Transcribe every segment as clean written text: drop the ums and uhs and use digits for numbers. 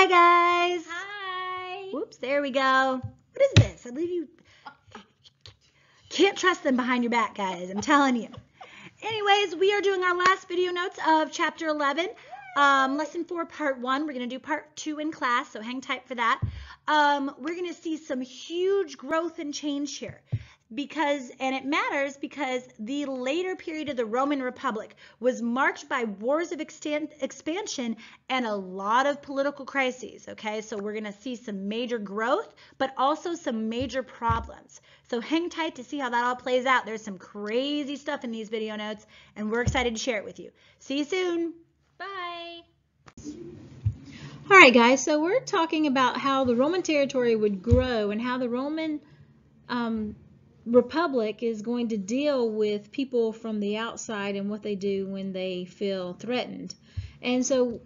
Hi guys. Hi. Whoops, there we go. What is this? I believe you can't trust them behind your back, guys. I'm telling you. Anyways, we are doing our last video notes of chapter 11, lesson 4, part 1. We're going to do part 2 in class, so hang tight for that. We're going to see some huge growth and change here. And it matters because the later period of the Roman Republic was marked by wars of expansion and a lot of political crises, okay? So we're going to see some major growth, but also some major problems. So hang tight to see how that all plays out. There's some crazy stuff in these video notes, and we're excited to share it with you. See you soon. Bye. All right, guys, so we're talking about how the Roman territory would grow and how the Roman Republic is going to deal with people from the outside and what they do when they feel threatened. And so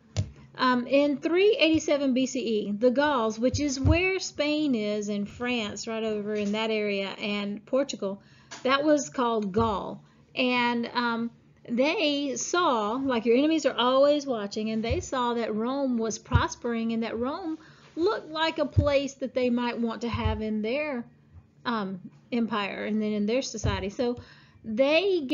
in 387 BCE, the Gauls, which is where Spain is and France, right over in that area, and Portugal, that was called Gaul. And they saw, like your enemies are always watching, and they saw that Rome was prospering and that Rome looked like a place that they might want to have in their empire and then in their society. So they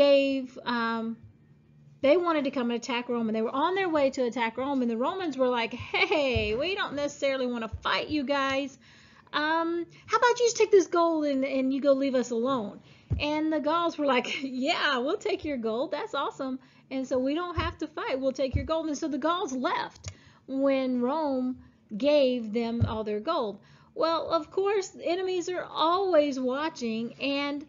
wanted to come and attack Rome, and they were on their way to attack Rome, and the Romans were like, hey, we don't necessarily want to fight you guys. How about you just take this gold and you go leave us alone? And the Gauls were like, yeah, we'll take your gold. That's awesome. And so we don't have to fight. We'll take your gold. And so the Gauls left when Rome gave them all their gold. Well, of course, enemies are always watching, and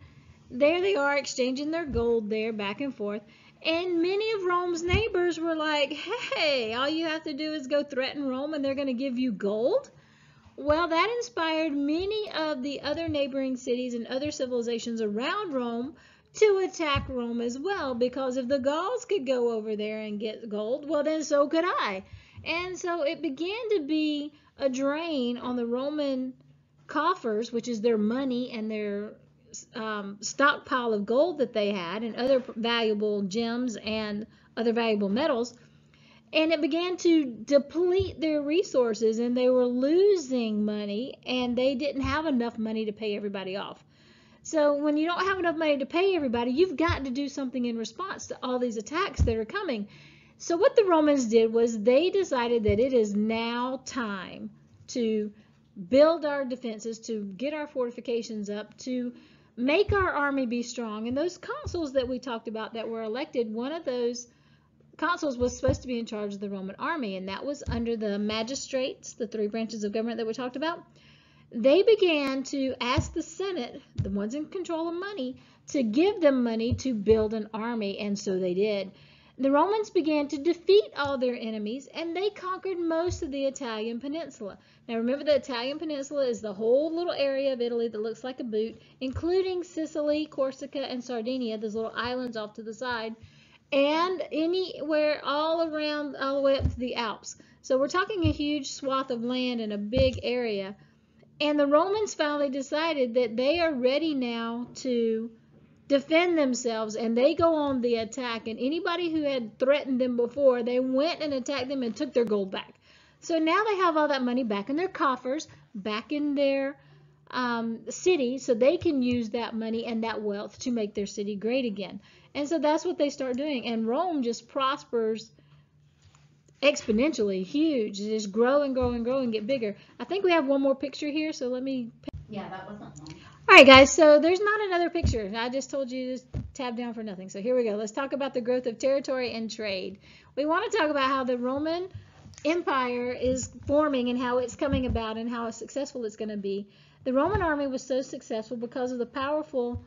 there they are exchanging their gold there back and forth. And many of Rome's neighbors were like, hey, all you have to do is go threaten Rome and they're going to give you gold? Well, that inspired many of the other neighboring cities and other civilizations around Rome to attack Rome as well, because if the Gauls could go over there and get gold, well, then so could I. And so it began to be a drain on the Roman coffers, which is their money and their stockpile of gold that they had and other valuable gems and other valuable metals. And it began to deplete their resources, and they were losing money, and they didn't have enough money to pay everybody off. So when you don't have enough money to pay everybody, you've got to do something in response to all these attacks that are coming. So what the Romans did was they decided that it is now time to build our defenses, to get our fortifications up, to make our army be strong. And those consuls that we talked about that were elected, one of those consuls was supposed to be in charge of the Roman army, and that was under the magistrates, the 3 branches of government that we talked about. They began to ask the Senate, the ones in control of money, to give them money to build an army, and so they did. The Romans began to defeat all their enemies, and they conquered most of the Italian peninsula. Now remember, the Italian peninsula is the whole little area of Italy that looks like a boot, including Sicily, Corsica, and Sardinia, those little islands off to the side, and anywhere all around, all the way up to the Alps. So we're talking a huge swath of land and a big area. And the Romans finally decided that they are ready now to defend themselves, and they go on the attack. And anybody who had threatened them before, they went and attacked them and took their gold back. So now they have all that money back in their coffers, back in their city, so they can use that money and that wealth to make their city great again. And so that's what they start doing, and Rome just prospers exponentially, huge. It just grow and grow and grow and get bigger. I think we have one more picture here, so let me... Yeah, that wasn't long. All right, guys, so there's not another picture. I just told you to tab down for nothing. So here we go. Let's talk about the growth of territory and trade. We want to talk about how the Roman Empire is forming and how it's coming about and how successful it's going to be. The Roman army was so successful because of the powerful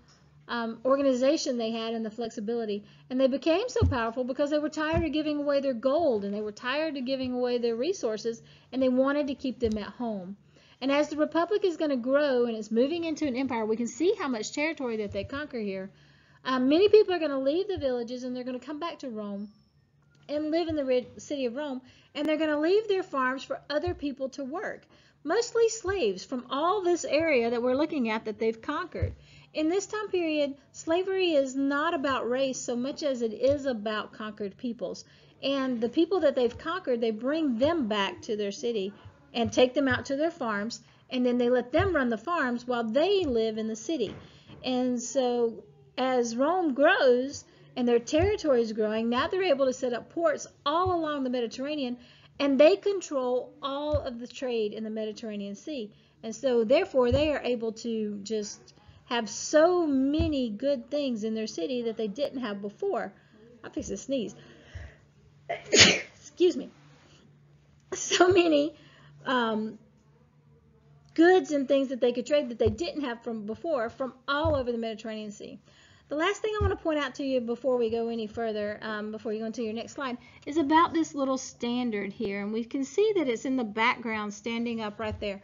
organization they had and the flexibility. And they became so powerful because they were tired of giving away their gold, and they were tired of giving away their resources, and they wanted to keep them at home. And as the Republic is going to grow and it's moving into an empire, we can see how much territory that they conquer here. Many people are going to leave the villages, and they're going to come back to Rome and live in the city of Rome, and they're going to leave their farms for other people to work, mostly slaves from all this area that we're looking at that they've conquered. In this time period, slavery is not about race so much as it is about conquered peoples. And the people that they've conquered, they bring them back to their city and take them out to their farms, and then they let them run the farms while they live in the city. And so as Rome grows and their territory is growing, now they're able to set up ports all along the Mediterranean, and they control all of the trade in the Mediterranean Sea. And so therefore they are able to just have so many good things in their city that they didn't have before. I'll fix to sneeze. Excuse me. So many goods and things that they could trade that they didn't have from before, from all over the Mediterranean Sea. The last thing I want to point out to you before we go any further, before you go into your next slide, is about this little standard here. And we can see that it's in the background standing up right there.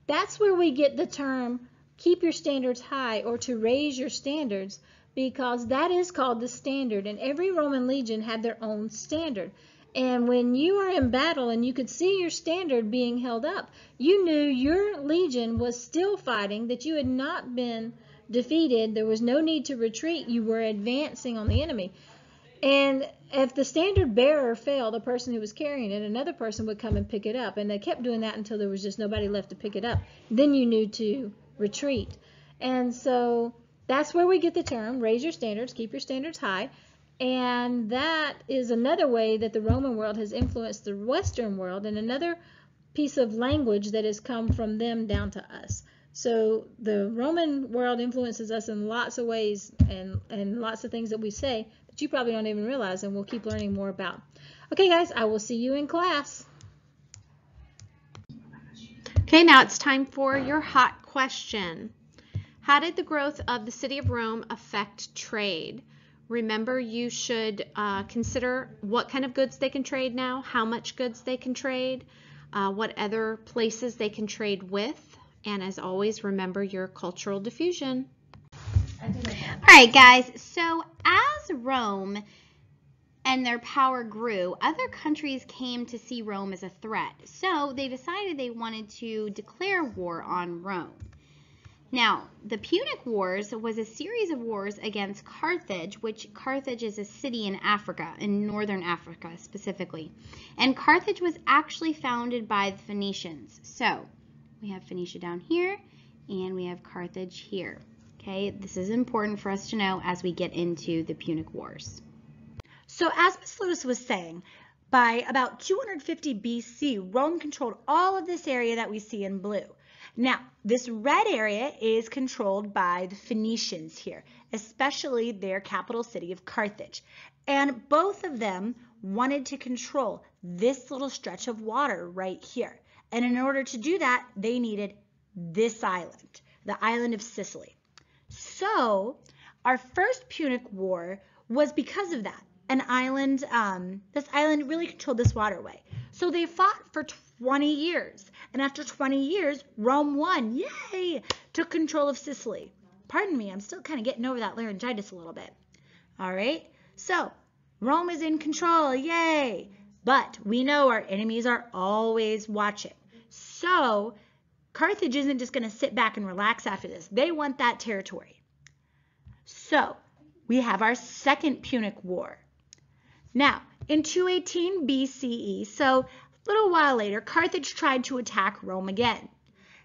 That's where we get the term keep your standards high, or to raise your standards, because that is called the standard. And every Roman legion had their own standard. And when you were in battle and you could see your standard being held up, you knew your legion was still fighting, that you had not been defeated. There was no need to retreat. You were advancing on the enemy. And if the standard bearer failed, the person who was carrying it, another person would come and pick it up. And they kept doing that until there was just nobody left to pick it up. Then you knew to retreat. And so that's where we get the term raise your standards, keep your standards high. And that is another way that the Roman world has influenced the Western world, and another piece of language that has come from them down to us. So the Roman world influences us in lots of ways, and lots of things that we say that you probably don't even realize, and we'll keep learning more about. Okay, guys, I will see you in class. Okay, now it's time for your hot question. How did the growth of the city of Rome affect trade? Remember, you should consider what kind of goods they can trade now, how much goods they can trade, what other places they can trade with, and as always, remember your cultural diffusion. All right, guys, so as Rome and their power grew, other countries came to see Rome as a threat. So they decided they wanted to declare war on Rome. Now, the Punic Wars was a series of wars against Carthage, which Carthage is a city in Africa, in northern Africa specifically. And Carthage was actually founded by the Phoenicians. So we have Phoenicia down here, and we have Carthage here. Okay, this is important for us to know as we get into the Punic Wars. So as Ms. Lotus was saying, by about 250 BC, Rome controlled all of this area that we see in blue. Now, this red area is controlled by the Phoenicians here, especially their capital city of Carthage. And both of them wanted to control this little stretch of water right here. And in order to do that, they needed this island, the island of Sicily. So, our first Punic War was because of that. This island really controlled this waterway. So they fought for 20 years. And after 20 years, Rome won. Yay! Took control of Sicily. Pardon me, I'm still kind of getting over that laryngitis a little bit. All right? So, Rome is in control. Yay! But we know our enemies are always watching. So, Carthage isn't just going to sit back and relax after this. They want that territory. So, we have our second Punic War. Now, in 218 BCE, so a little while later, Carthage tried to attack Rome again.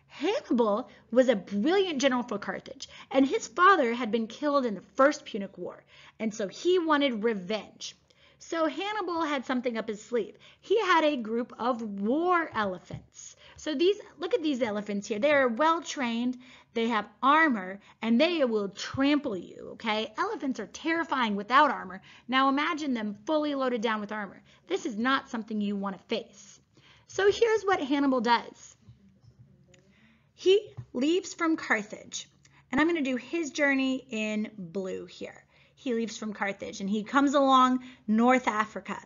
Hannibal was a brilliant general for Carthage, and his father had been killed in the first Punic War, and so he wanted revenge. So Hannibal had something up his sleeve. He had a group of war elephants. So look at these elephants here. They are well trained, they have armor, and they will trample you, okay? Elephants are terrifying without armor. Now imagine them fully loaded down with armor. This is not something you want to face. So here's what Hannibal does. He leaves from Carthage, and I'm going to do his journey in blue here. He leaves from Carthage, and he comes along North Africa.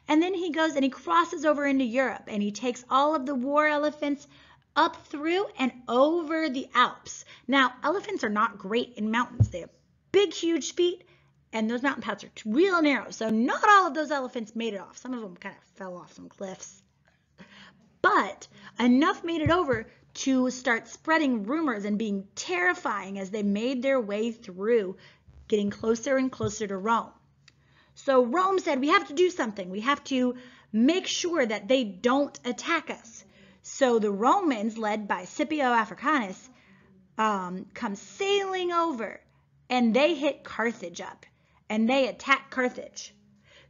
And then he goes and he crosses over into Europe, and he takes all of the war elephants up through and over the Alps. Now, elephants are not great in mountains. They have big, huge feet, and those mountain paths are real narrow. So not all of those elephants made it off. Some of them kind of fell off some cliffs. But enough made it over to start spreading rumors and being terrifying as they made their way through, getting closer and closer to Rome. So Rome said, we have to do something. We have to make sure that they don't attack us. So the Romans, led by Scipio Africanus, come sailing over, and they hit Carthage up, and they attack Carthage.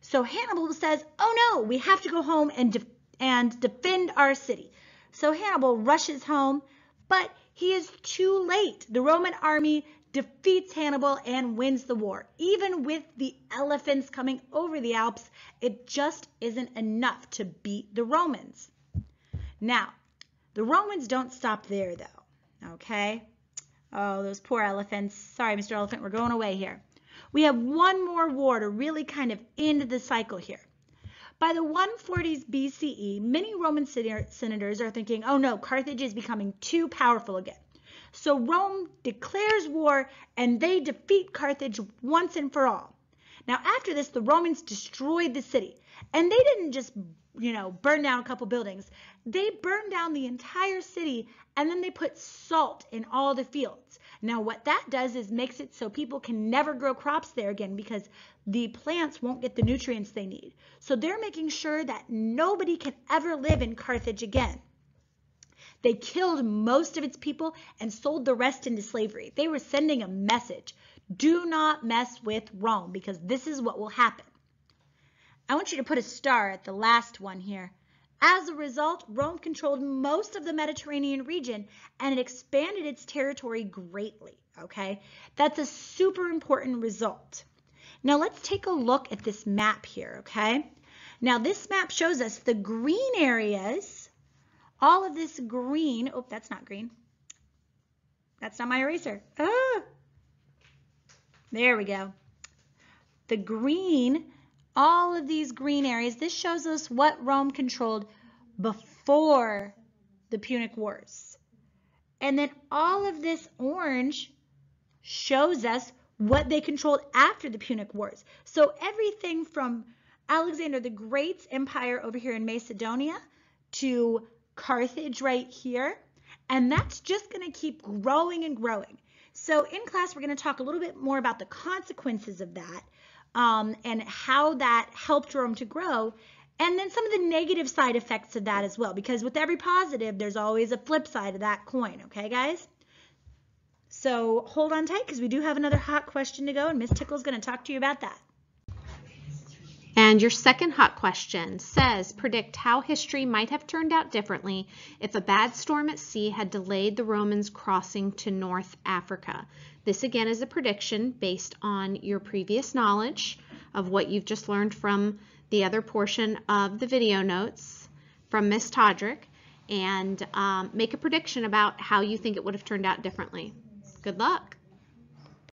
So Hannibal says, oh no, we have to go home and defend our city. So Hannibal rushes home, but he is too late. The Roman army defeats Hannibal and wins the war. Even with the elephants coming over the Alps, it just isn't enough to beat the Romans. Now, the Romans don't stop there though, okay? Oh, those poor elephants. Sorry, Mr. Elephant, we're going away here. We have one more war to really kind of end the cycle here. By the 140s BCE, many Roman senators are thinking, oh no, Carthage is becoming too powerful again. So Rome declares war and they defeat Carthage once and for all. Now after this, the Romans destroyed the city. And they didn't just, burn down a couple buildings. They burned down the entire city and then they put salt in all the fields. Now what that does is makes it so people can never grow crops there again because the plants won't get the nutrients they need. So they're making sure that nobody can ever live in Carthage again. They killed most of its people and sold the rest into slavery. They were sending a message. Do not mess with Rome because this is what will happen. I want you to put a star at the last one here. As a result, Rome controlled most of the Mediterranean region and it expanded its territory greatly, okay? That's a super important result. Now let's take a look at this map here, okay? Now this map shows us the green areas, all of this green. Oh, that's not green. That's not my eraser. Ah! There we go. The green, all of these green areas, this shows us what Rome controlled before the Punic Wars. And then all of this orange shows us what they controlled after the Punic Wars. So everything from Alexander the Great's empire over here in Macedonia to Carthage right here. And that's just going to keep growing and growing. So in class, we're going to talk a little bit more about the consequences of that and how that helped Rome to grow. And then some of the negative side effects of that as well. Because with every positive, there's always a flip side of that coin. Okay, guys? So hold on tight because we do have another hot question to go. And Miss Tickle's going to talk to you about that. And your second hot question says, predict how history might have turned out differently if a bad storm at sea had delayed the Romans crossing to North Africa. This again is a prediction based on your previous knowledge of what you've just learned from the other portion of the video notes from Miss Todrick, and make a prediction about how you think it would have turned out differently. Good luck.